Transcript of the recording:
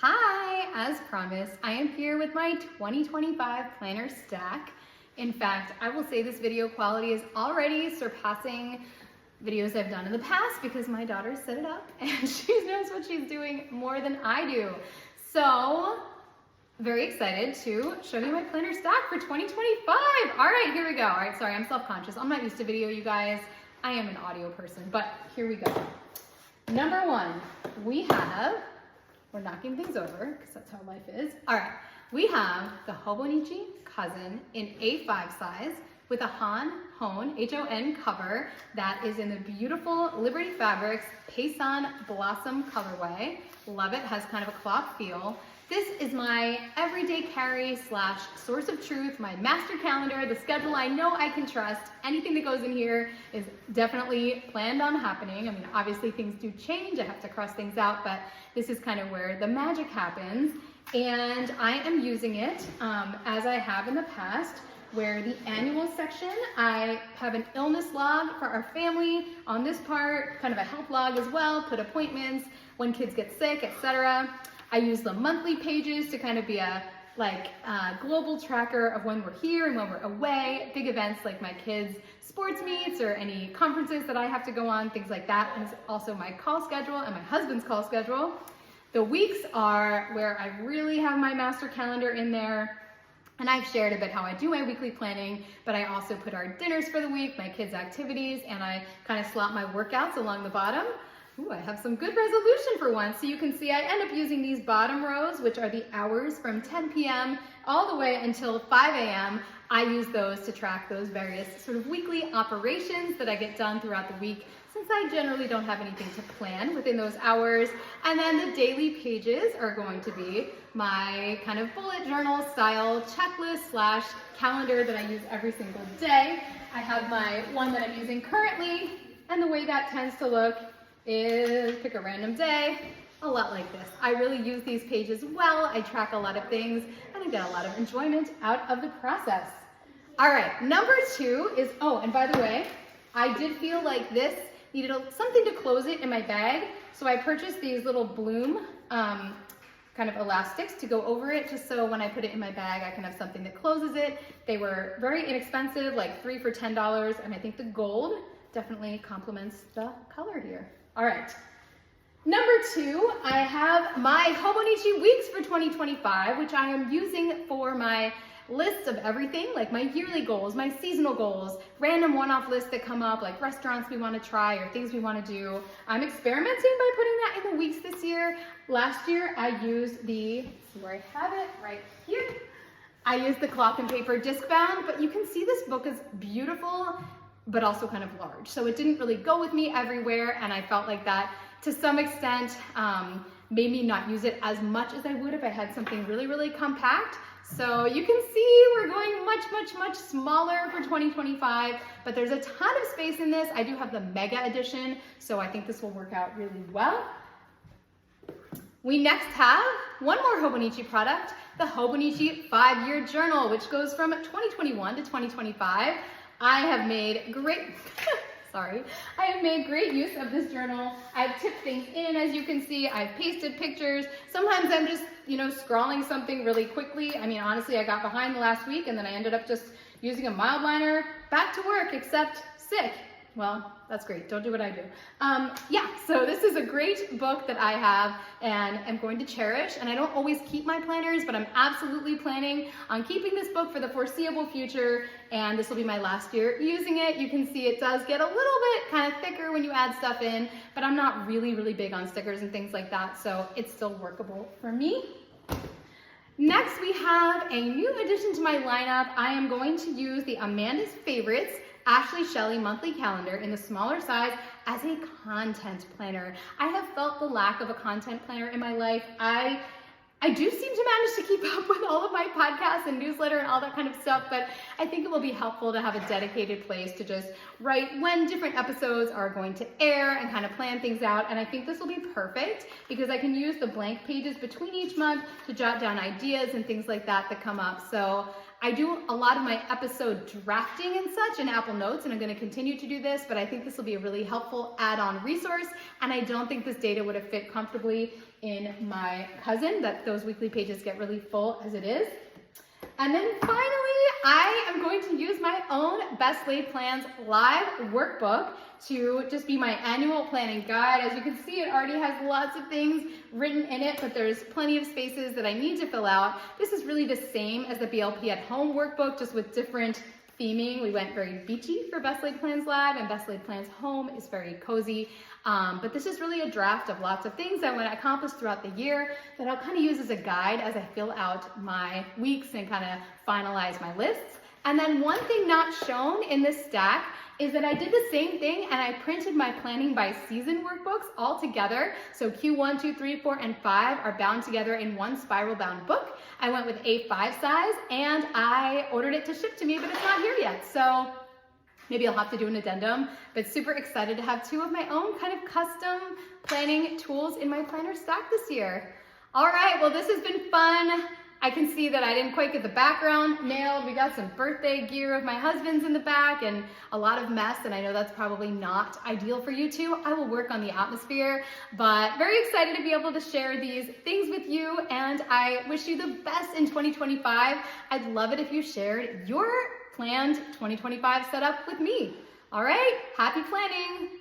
Hi, as promised, I am here with my 2025 planner stack. In fact, I will say this video quality is already surpassing videos I've done in the past because my daughter set it up and she knows what she's doing more than I do. So, very excited to show you my planner stack for 2025. All right, here we go. All right, sorry, I'm self-conscious. I'm not used to video, you guys. I am an audio person, but here we go. Number one, we're knocking things over because that's how life is. All right, we have the Hobonichi cousin in A5 size with a Hon, H-O-N cover that is in the beautiful Liberty Fabrics Paysanne Blossom colorway. Love it, has kind of a cloth feel. This is my everyday carry / source of truth, my master calendar, the schedule I know I can trust. Anything that goes in here is definitely planned on happening. I mean, obviously things do change, I have to cross things out, but this is kind of where the magic happens. And I am using it as I have in the past, where the annual section, I have an illness log for our family on this part, kind of a health log as well, put appointments, when kids get sick, etc. I use the monthly pages to kind of be a global tracker of when we're here and when we're away, big events like my kids' sports meets or any conferences that I have to go on, things like that. And it's also my call schedule and my husband's call schedule. The weeks are where I really have my master calendar in there. And I've shared a bit how I do my weekly planning, but I also put our dinners for the week, my kids' activities, and I kind of slot my workouts along the bottom. Ooh, I have some good resolution for once. So you can see I end up using these bottom rows, which are the hours from 10 p.m. all the way until 5 a.m. I use those to track those various sort of weekly operations that I get done throughout the week, since I generally don't have anything to plan within those hours. And then the daily pages are going to be my kind of bullet journal style checklist / calendar that I use every single day. I have my one that I'm using currently, and the way that tends to look is pick a random day, a lot like this. I really use these pages well. I track a lot of things and I get a lot of enjoyment out of the process. All right, number two is, oh, and by the way, I did feel like this needed something to close it in my bag. So I purchased these little bloom kind of elastics to go over it, just so when I put it in my bag, I can have something that closes it. They were very inexpensive, like 3 for $10. And I think the gold definitely complements the color here. All right, number two, I have my Hobonichi weeks for 2025, which I am using for my list of everything, like my yearly goals, my seasonal goals, random one-off lists that come up, like restaurants we want to try or things we want to do. I'm experimenting by putting that in the weeks this year. Last year, I used where I have it, right here. I used the cloth and paper disc bound, but you can see this book is beautiful, but also kind of large. So it didn't really go with me everywhere, and I felt like that to some extent made me not use it as much as I would if I had something really, really compact. So you can see we're going much smaller for 2025, but there's a ton of space in this. I do have the mega edition, so I think this will work out really well. We next have one more Hobonichi product, the Hobonichi 5-year journal, which goes from 2021 to 2025. I have made great use of this journal. I've tipped things in, as you can see. I've pasted pictures. Sometimes I'm just, scrawling something really quickly. I mean, honestly, I got behind the last week and then I ended up just using a mild liner, back to work, except sick. Well, that's great. Don't do what I do. Yeah, so this is a great book that I have and am going to cherish. And I don't always keep my planners, but I'm absolutely planning on keeping this book for the foreseeable future. And this will be my last year using it. You can see it does get a little bit kind of thicker when you add stuff in, but I'm not really big on stickers and things like that. So it's still workable for me. Next, we have a new addition to my lineup. I am going to use the Amanda's Favorites Ashley Shelly monthly calendar in the smaller size as a content planner. I have felt the lack of a content planner in my life. I do seem to manage to keep up with all of my podcasts and newsletter and all that kind of stuff, but I think it will be helpful to have a dedicated place to just write when different episodes are going to air and kind of plan things out. And I think this will be perfect because I can use the blank pages between each month to jot down ideas and things like that that come up. So I do a lot of my episode drafting and such in Apple Notes, and I'm going to continue to do this, but I think this will be a really helpful add-on resource, and I don't think this data would have fit comfortably in my cousin, that those weekly pages get really full as it is. And then finally, I am going to use my own Best Laid Plans live workbook to just be my annual planning guide. As you can see, it already has lots of things written in it, but there's plenty of spaces that I need to fill out. This is really the same as the BLP at Home workbook, just with different theming. We went very beachy for Best Laid Plans Live, and Best Laid Plans Home is very cozy. But this is really a draft of lots of things I want to accomplish throughout the year that I'll kind of use as a guide as I fill out my weeks and kind of finalize my lists. And then one thing not shown in this stack is that I did the same thing and I printed my planning by season workbooks all together. So Q1, 2, 3, 4, and 5 are bound together in one spiral bound book. I went with A5 size and I ordered it to ship to me, but it's not here yet. So maybe I'll have to do an addendum, but super excited to have 2 of my own kind of custom planning tools in my planner stack this year. All right, well, this has been fun. I can see that I didn't quite get the background nailed. We got some birthday gear of my husband's in the back and a lot of mess, and I know that's probably not ideal for you too. I will work on the atmosphere, but very excited to be able to share these things with you, and I wish you the best in 2025. I'd love it if you shared your planned 2025 setup with me. All right, happy planning.